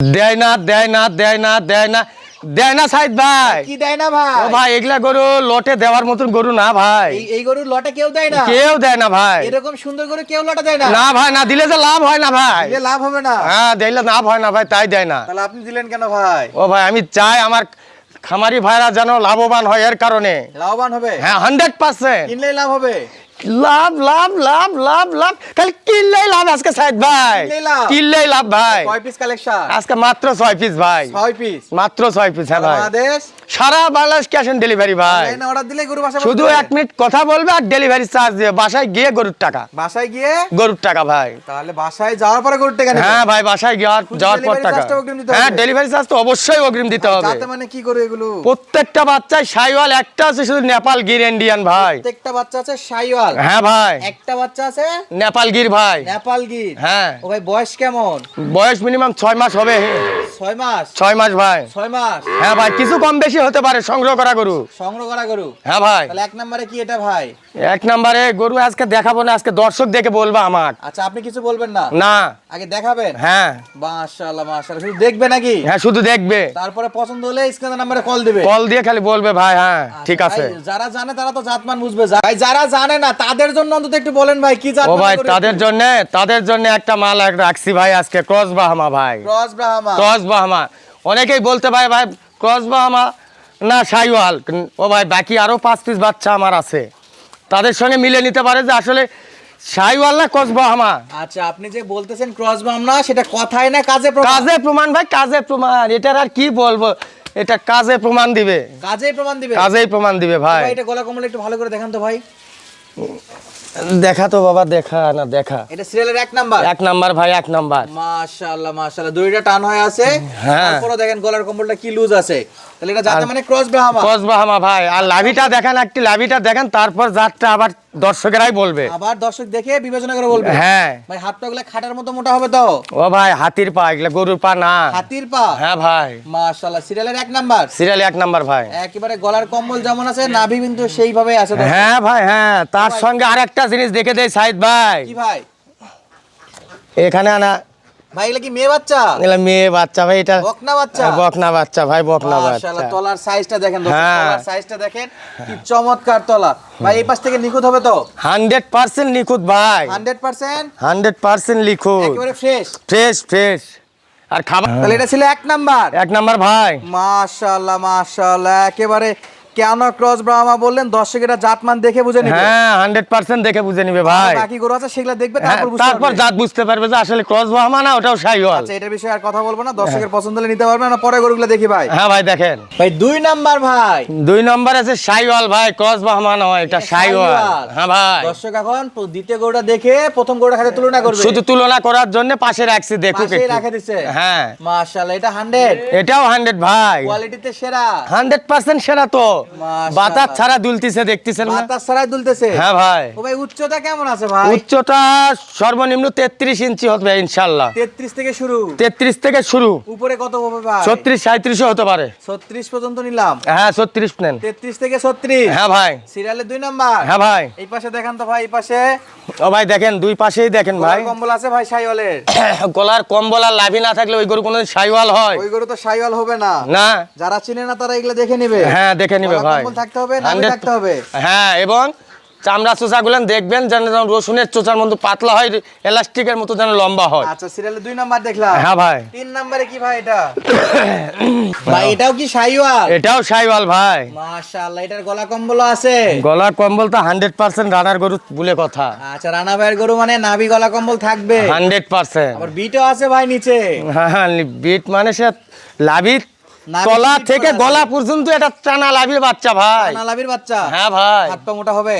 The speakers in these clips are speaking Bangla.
দেয় না দেয় না দেয় না দেয় না দেয় না সাইদ ভাই। কি দেয় না ভাই? ও ভাই এগুলা গরু লটে দেওয়ার মতন গরু না ভাই। এই গরুর লটে কেউ দেয় না? কেউ দেয় না ভাই। এরকম সুন্দর গরু কেউ লটে দেয় না? না ভাই, না দিলে যে লাভ হয় না ভাই। দিলে লাভ হবে না? হ্যাঁ, দিলে লাভ হয় না ভাই, তাই দেয় না। তাহলে আপনি দিলেন কেন ভাই? ও ভাই আমি চাই আমার খামারি ভাইরা যেন লাভবান হয়, এর কারণে। লাভবান হবে? হ্যাঁ 100%। কিনলেই লাভ হবে? লাভ লাভ লাভ লাভ লাভ খালি কিনলেই লাভ আজকে সাইদ ভাই। কিনলেই লাভ ভাই। কয় পিস কালেকশন আজকে মাত্র 6 পিস ভাই। 6 পিস মাত্র 6 পিস। হ্যাঁ ভাই, বাংলাদেশ সারা বাংলাদেশ ক্যাশ অন ডেলিভারি ভাই। অনলাইনে অর্ডার দিলে গরু বাসায় শুধু 1 মিনিট কথা বলবে আর ডেলিভারি চার্জ দিবে, বাসায় গিয়ে গরুর টাকা। বাসায় গিয়ে গরুর টাকা ভাই। তাহলে বাসায় যাওয়ার পরে গরুর টাকা নেবে? হ্যাঁ ভাই, বাসায় যাওয়ার পর টাকা। হ্যাঁ, ডেলিভারি চার্জ তো অবশ্যই অগ্রিম দিতে হবে। যাতে মানে কি করে এগুলো? প্রত্যেকটা বাচ্চায় শাইওয়াল একটা আছে, শুধু নেপাল গির ইন্ডিয়ান ভাই। প্রত্যেকটা বাচ্চা আছে শাইওয়াল? হ্যাঁ ভাই। একটা বাচ্চা আছে নেপাল গির ভাই। নেপাল গির? হ্যাঁ। ও ভাই বয়স কেমন? বয়স মিনিমাম 6 মাস হবে। 6 মাস? 6 মাস ভাই। 6 মাস? হ্যাঁ ভাই, কিছু কম বেশি হতে পারে, সংগ্রহ করা গরু। সংগ্রহ করা গরু? হ্যাঁ ভাই। তাহলে এক নম্বরে কি এটা ভাই? 1 নম্বরে গরু আজকে দেখাবো না, আজকে দর্শক দেখে বলবা আমার। আচ্ছা, আপনি কিছু বলবেন না? না। আগে দেখাবেন? হ্যাঁ। মাশাআল্লাহ মাশাআল্লাহ, শুধু দেখবে নাকি? হ্যাঁ, শুধু দেখবে, তারপরে পছন্দ হলে স্ক্রিনের নম্বরে কল দিবে। কল দিয়ে খালি বলবে ভাই হ্যাঁ ঠিক আচ্ছা আছে। ভাই, যারা জানে তারা তো জাতমান বুঝবে। ভাই যারা জানে না তাদের জন্য অন্তত একটু বলেন ভাই, কি জাত? ও ভাই তাদের জন্য একটা মাল রাখছি ভাই আজকে, ক্রস বাহামা ভাই। ক্রস ব্রাহ্মা? ক্রস বাহামা অনেকেই বলতে ভাই ভাই ক্রস বাহামা না শাইওয়াল। ও ভাই বাকি আরো 5 পিস বাচ্চা আমার আছে, তাদের সঙ্গে মিলে নিতে পারে যে আসলে শাইওয়াল না ক্রস বাহামা। আচ্ছা, আপনি যে বলতেছেন ক্রস ব্রাহ্মা, সেটা কথাই না কাজে প্রমাণ? কাজে প্রমাণ ভাই, কাজে প্রমাণ। এটার আর কি বলবো, এটা কাজে প্রমাণ দিবে। কাজেই প্রমাণ দিবে? কাজেই প্রমাণ দিবে ভাই। ভাই এটা গলা কম্বল একটু ভালো করে দেখান তো ভাই। দেখা তো বাবা, দেখা না দেখা। এটা সিরিয়ালের 1 নাম্বার? 1 নাম্বার ভাই, 1 নাম্বার। মাশাআল্লাহ মাশাআল্লাহ, দুইটা টান হয়ে আছে। হ্যাঁ। তারপরে দেখেন গলার কম্বলটা কি লুজ আছে। তাহলে এটা জাতে মানে ক্রস ব্রাহ্মা? ক্রস বাহামা ভাই। আর লাভিটা দেখেন, একটি লাভিটা দেখেন, তারপর জাতটা আবার দর্শকেরাই বলবে। আবার দর্শক দেখে বিবেচনা করে বলবে? হ্যাঁ ভাই হাত পাগুলা খাটার মতো মোটা হবে তো? ও ভাই হাতির পা, এগুলা গরুর পা না। হাতির পা? হ্যাঁ ভাই। মাশাআল্লাহ, সিরিয়ালের 1 নাম্বার? সিরিয়াল 1 নাম্বার ভাই। একেবারে গলার কম্বল যেমন আছে, নাভি কিন্তু সেইভাবে আছে তো? হ্যাঁ ভাই হ্যাঁ, তার সঙ্গে আরেকটা জিনিস দেখে দেয় সাইদ ভাই। কি ভাই? এখানে আনা ভাই এগুলা কি মেয়ে বাচ্চা? এগুলা মেয়ে বাচ্চা ভাই। এটা বকনা বাচ্চা? বকনা বাচ্চা ভাই, বকনা মাশাআল্লাহ, বাচ্চা। তলার সাইজটা দেখেন, হ্যাঁ। তলার সাইজটা দেখেন, কি চমৎকার তলা। ভাই এই পাশ থেকে নিখুঁত হবে তো? 100% নিখুঁত ভাই। 100%? 100% নিখুঁত, একেবারে ফ্রেশ? Fresh fresh. আর খাবার তাহলে এটা ছিল 1 নাম্বার? 1 নাম্বার ভাই। মাশাআল্লাহ মাশাআল্লাহ, একেবারে কেন ক্রস ব্রাহ্মা বললেন, দর্শকেরা জাতমান দেখে বুঝে নেবে? হ্যাঁ 100% দেখে বুঝে নিবে ভাই। বাকি গরু আছে সেগুলা দেখবে, হ্যাঁ, তারপর বুঝতে তারপর পারবে। জাত বুঝতে পারবে যে আসলে ক্রস বাহামা না ওটাও শাইওয়াল। আচ্ছা, এটার বিষয়ে আর কথা বলবো না, দর্শকের পছন্দ হলে নিতে পারবে না, পরে গরুগুলো দেখি ভাই। হ্যাঁ ভাই দেখেন, ভাই 2 নাম্বার ভাই। 2 নম্বর আছে শাইওয়াল ভাই, ক্রস বাহামা নয়, এটা শাইওয়াল। হ্যাঁ ভাই। দর্শক এখন দ্বিতীয় গরুটা দেখে প্রথম গরুটার সাথে তুলনা করবে। শুধু তুলনা করার জন্য পাশে রাখছি, দেখুক পাশেই একটু। রাখে দিছে? হ্যাঁ মাশাআল্লাহ, এটা 100? এটাও 100 ভাই, কোয়ালিটিতে সেরা? 100% সেরা তো। মাশাআল্লাহ। বাতাস ছাড়া দুলতিছে, দেখতেছেন না? বাতাস ছাড়াই দুলতেছে? হ্যাঁ ভাই। ও ভাই উচ্চতা কেমন আছে ভাই? উচ্চতা সর্বনিম্ন 33 ইঞ্চি হবে ইনশাআল্লাহ। 33 থেকে শুরু? 33 থেকে শুরু, উপরে কত হবে ভাই? 36 37 হতে পারে। 36 পর্যন্ত নিলাম। হ্যাঁ 36 নেন। 33 থেকে 36? হ্যাঁ ভাই। সিরিয়ালের 2 নাম্বার? হ্যাঁ ভাই। এই পাশে দেখান তো ভাই, এই পাশে ও ভাই দেখেন, 2 পাশেই দেখেন ভাই। গলার কম্বল আছে ভাই শাইওয়ালের? গলার কম্বল আর লাভি না থাকলে ওই গরু কোনোদিন শাইওয়াল হয় ওই গরু তো শাইওয়াল হবে না। না। যারা চিনে না তারা এগুলা দেখে নেবে? হ্যাঁ দেখে নিবে গলার ভাই। কম্বল থাকতে হবে, নাভি 100 থাকতে হবে। হ্যাঁ, এবং চামড়া চোচা গুলেন দেখবেন যেন রসুনের চোচার মতো পাতলা হয়, এলাস্টিকের মতো যেন লম্বা হয়। আচ্ছা, সিরিয়ালের 2 নাম্বার দেখলাম। হ্যাঁ ভাই। 3 নাম্বারে কি ভাই এটা? ভাই এটাও কি শাইওয়াল? এটাও শাইওয়াল ভাই। মাশাআল্লাহ, এটার গলা কম্বল আছে? গলার কম্বল তো 100% রানার গরু বলে কথা। আচ্ছা, রানা ভাইয়ের গরু মানে নাভি গলা কম্বল থাকবে? 100%। আবার বিটও আছে ভাই নিচে? হ্যাঁ, বিট মানে সে লাভির নাভি তলা বিট থেকে করা আছে? গলা পর্যন্ত এটা টানা লাভির বাচ্চা ভাই। রানা লাভির বাচ্চা? হ্যাঁ ভাই। হাত পা মোটা হবে?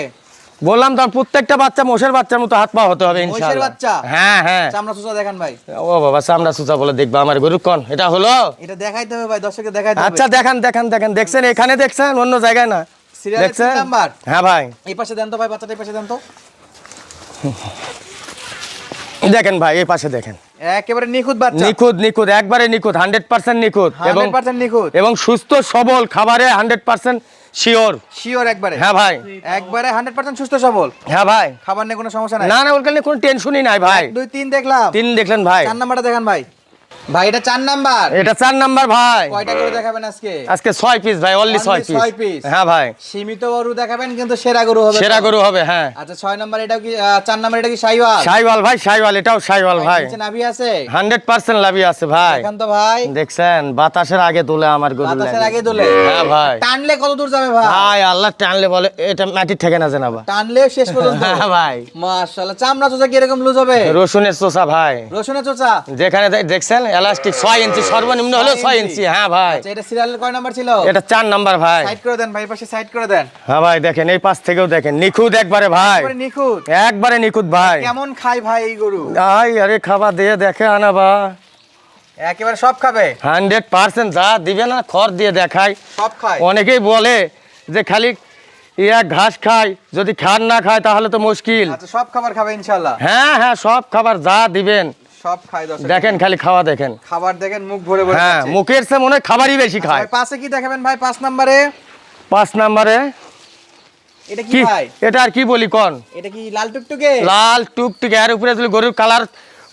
বললাম তো, প্রত্যেকটা বাচ্চা মোষের বাচ্চার মতো হাত পা হতে হবে মহিষের ইনশাআল্লাহ। বাচ্চা? হ্যাঁ হ্যাঁ। চামড়া সুসা দেখান ভাই। ও বাবা, চামড়া সুচা বলে দেখবা আমার গরু কোন? এটা হলো? এটা দেখাইতে হবে ভাই, দর্শককে দেখাইতে হবে। আচ্ছা দেখান দেখান দেখেন, দেখছেন এখানে, দেখছেন অন্য জায়গায় না, সিরিয়ালের 3 দেখছেন? নাম্বার? হ্যাঁ ভাই। এই পাশে দেন তো ভাই, বাচ্চাটা এই পাশে দেন তো। দেখেন ভাই, এই পাশে দেখেন, একেবারে নিখুঁত বাচ্চা? নিখুঁত নিখুঁত, একবারে নিখুঁত, 100% নিখুঁত, এবং 100% নিখুঁত? এবং সুস্থ সবল, খাবারে 100% শিওর। শিওর একবারে? হ্যাঁ ভাই। একবারে 100% সুস্থ সবল? হ্যাঁ ভাই। খাবার নিয়ে কোনো সমস্যা নাই? না না, ওর কাছে কোনো টেনশনই নাই ভাই। 1 2 3 দেখলাম। 3 দেখলেন ভাই। 4 নাম্বারটা দেখান ভাই। ভাই এটা 4 নাম্বার, এটা 4 নাম্বার ভাই। কয়টা গরু দেখাবেন আজকে? আজকে 6 পিস ভাই, অনলি 6 Only 6 পিস। piece। হ্যাঁ ভাই, সীমিত গরু দেখাবেন কিন্তু সেরা গরু হবে। সেরা গরু হবে হ্যাঁ। আচ্ছা 6 নাম্বার এটা কি 4 নাম্বার এটা কি শাইওয়াল? শাইওয়াল ভাই, শাইওয়াল, এটাও শাইওয়াল ভাই। নিচে নাভি আছে? 100% লাভি আছে ভাই। দেখেন তো ভাই, দেখছেন বাতাসের আগে তুলে আমার গরু বাতাসের লাগে। আগে দোলে। হ্যাঁ ভাই। টানলে কত দূর যাবে ভাই? ভাই আল্লাহ টানলে বলে এটা মাটি থেকে না জানাবা। টানলে শেষ পর্যন্ত। হ্যাঁ ভাই। মাশাআল্লাহ, চামড়া চোচা কি এরকম লুজ হবে? রসুনের চোষা ভাই, রসুনের চোচা? যেখানে দেখছেন এলাস্টিক 6 ইঞ্চি, সর্বনিম্ন হলো 6 ইঞ্চি। হ্যাঁ ভাই। আচ্ছা এটা সিরিয়ালের কয় নাম্বার ছিল? এটা 4 নাম্বার ভাই। সাইড করে দেন ভাই, পাশে সাইড করে দেন। হ্যাঁ ভাই, দেখেন এই পাশ থেকেও দেখেন, নিখুঁত একবারে ভাই, একবারে নিখুঁত। একবারে নিখুঁত ভাই। কেমন খায় ভাই এই গরু? আই আরে খাবার দিয়ে দেখে আনাবা, একেবারে সব খাবে? 100% যা দিবে না খড় দিয়ে দেখায়। সব খায়? অনেকেই বলে যে খালি ঘাস খায়, যদি খান না খায় তাহলে তো মুশকিল। আচ্ছা সব খাবার খাবে ইনশাআল্লাহ? হ্যাঁ হ্যাঁ, সব খাবার যা দিবেন সব খায়। দর্শক দেখেন, খালি খাওয়া দেখেন। খাবার দেখেন, মুখ ভরে ভরে হ্যাঁ, খাচ্ছে। মুখের চেয়ে মনে হয় খাবারই বেশি খায়। ভাই পাশে কি দেখাবেন ভাই 5 নম্বরে? 5 নাম্বারে এটা কি কি, ভাই? এটা আর কি বলি কোন? এটা কি লাল টুকটুকে? লাল টুকটুকে, এর উপরে যদি গরুর কালার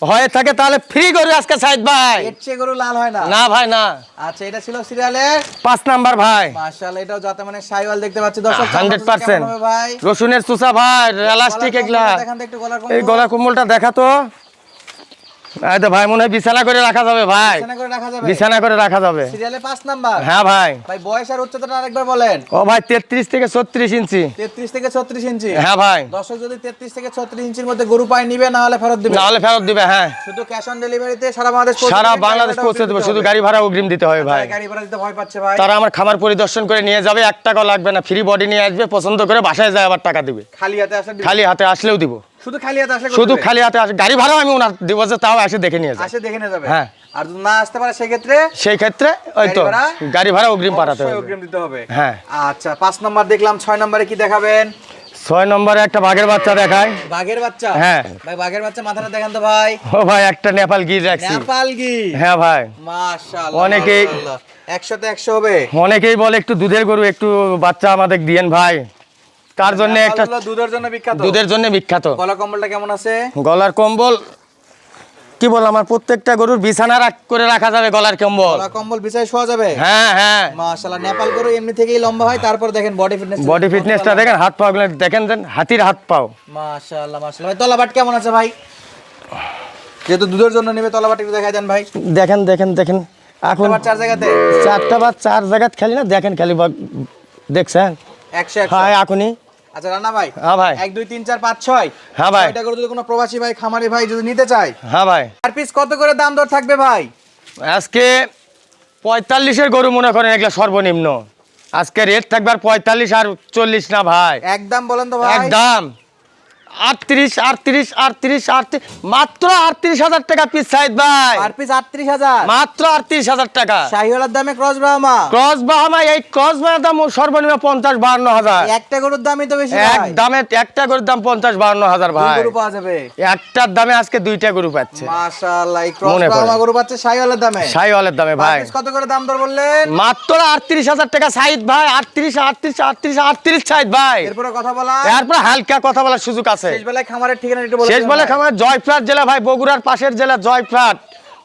হয়ে থাকে তাহলে ফ্রি গরু আজকে সাইদ ভাই। এর চেয়ে গরু লাল হয় না? না ভাই না। আচ্ছা এটা ছিল সিরিয়ালের 5 নাম্বার ভাই। মাশাআল্লাহ, এটাও যাতে মানে শাইওয়াল দেখতে পাচ্ছি দর্শক। 100% কেমন হবে ভাই? রসুনের চুষা ভাই, এলাস্টিক এগুলা। দেখান তো একটু গলার এই গলা কুমলটা দেখা তো। এই তো ভাই, মনে হয় বিছানা করে রাখা যাবে ভাই, বিছানা করে রাখা যাবে? বিছানা করে রাখা যাবে। সিরিয়ালে 5 নাম্বার। হ্যাঁ ভাই। ভাই বয়স আর উচ্চতাটা আরেকবার বলেন। ও ভাই 33 থেকে 36 ইঞ্চি। 33 থেকে 36 ইঞ্চি? হ্যাঁ ভাই। দর্শক যদি 33 থেকে 36 ইঞ্চির মধ্যে গরু পায় নিবে, না হলে ফেরত দিবে? না হলে ফেরত দিবে হ্যাঁ। শুধু ক্যাশ অন ডেলিভারিতে সারা বাংলাদেশ পৌঁছে সারা দিবে, বাংলাদেশ গাড়ি পৌঁছে ভাড়াটাও দেবো, দিতে শুধু হবে। গাড়ি ভাড়া অগ্রিম দিতে হবে ভাই। গাড়ি ভাড়া দিতে ভয় পাচ্ছে ভাই। তারা আমার খামার পরিদর্শন করে নিয়ে যাবে, 1 টাকাও লাগবে না, ফ্রি বডি নিয়ে আসবে, পছন্দ করে বাসায় যায় আবার টাকা দিবে। খালি হাতে আসলে দিবে? খালি হাতে আসলেও দিব, শুধু খালি হাতে আসলে শুধু খালি হাতে আসে, গাড়ি ভাড়াও আমি ওনার দিব, যে তাও এসে দেখে নিয়ে যায়। আসে দেখে নিয়ে যাবে? হ্যাঁ। আর যদি না আসতে পারে সেক্ষেত্রে সেই ক্ষেত্রে ওই তো গাড়ি ভাড়া? গাড়ি ভাড়া অগ্রিম পাঠাতে অবশ্যই হবে। অগ্রিম দিতে হবে। হ্যাঁ। আচ্ছা 5 নাম্বার দেখলাম, 6 নম্বরে কি দেখাবেন? 6 নম্বরে একটা বাঘের বাচ্চা দেখায়। বাঘের বাচ্চা? হ্যাঁ। ভাই বাঘের বাচ্চা মাথাটা দেখান তো ভাই। ও ভাই, একটা নেপাল গির রাখছি। নেপাল গি? হ্যাঁ ভাই। মাশাআল্লাহ, অনেকেই- মাশাআল্লাহ। 100 তে 100 হবে। অনেকেই বলে একটু দুধের গরু, একটু বাচ্চা আমাদের দিয়েন ভাই। তার জন্য একটা নেপালগুলো দুধের জন্য বিখ্যাত। দুধের জন্য বিখ্যাত। গলা কম্বলটা কেমন আছে? গলার কম্বল কি বল, আমার প্রত্যেকটা গরুর বিছানা করে রাখা যাবে গলার কম্বল। গলা কম্বল বিছায় শোয়া যাবে? হ্যাঁ হ্যাঁ। মাশাআল্লাহ, নেপাল গরু এমনি থেকেই লম্বা হয়, তারপর দেখেন বডি ফিটনেস। বডি ফিটনেসটা দেখেন, হাত পা গুলো দেখেন, হাতির হাত পাও। মাশাআল্লাহ, মাশাআল্লাহ। ভাই তলাবাট কেমন আছে ভাই? যেহেতু দুধের জন্য নেবে, তলাবাট একটু দেখাই দেন ভাই। দেখেন দেখেন দেখেন, এখন তলাবাট 4 জায়গাতে? 4টা বা 4 জায়গাত খালি না, দেখেন খালি দেখছেন। 100 হ্যাঁ এখনই। আচ্ছা রানা ভাই, হ্যাঁ ভাই। 1 2 3 4 5 6 হ্যাঁ ভাই। এটা করে যদি কোনো প্রবাসী ভাই, খামারি ভাই যদি নিতে চায়, হ্যাঁ ভাই। আর পিস কত করে দাম দর থাকবে ভাই? আজকে 45-এর গরু মনে করেন এগুলা সর্বনিম্ন। আজকে রেট থাকবে আর 45 আর 40 না ভাই, একদম বলেন তো ভাই। একদম 38 মাত্র 38,000 টাকা পিস সাইদ ভাই। আর পিস 38,000? মাত্র 38,000 টাকা। শাহিওয়ালার দামে ক্রস ব্রাহ্মা? ক্রস বাহামা, এই ক্রস বাহামার দাম সর্বনিম্ন 50-52 হাজার। একটা গরুর দামই তো বেশি এক ভাই। দামে একটা গরুর দাম 50-52 হাজার দুই ভাই। গরু পাওয়া যাবে একটার দামে আজকে 2টা গরু পাচ্ছে মাশাআল্লাহ। এই ক্রস মনে পড়ে। ব্রাহ্মা গরু পাচ্ছে শাহিওয়ালার দামে? শাহিওয়ালের দামে ভাই ভাই। পিস কত করে দাম দর বললেন? মাত্র 38,000 টাকা সাইদ ভাই। 38 সাইদ ভাই। এরপরে কথা বলা, এরপর হালকা কথা বলার সুযোগ আছে। শেষ বেলায় খামারের ঠিকানা একটু বলে শেষ দিন বলে ভাই। খামার জয়ফ্রাট জেলা ভাই, বগুড়ার পাশের জেলা জয়ফ্রাট,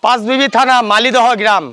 5 বিবি থানা, মালিদহ গ্রাম।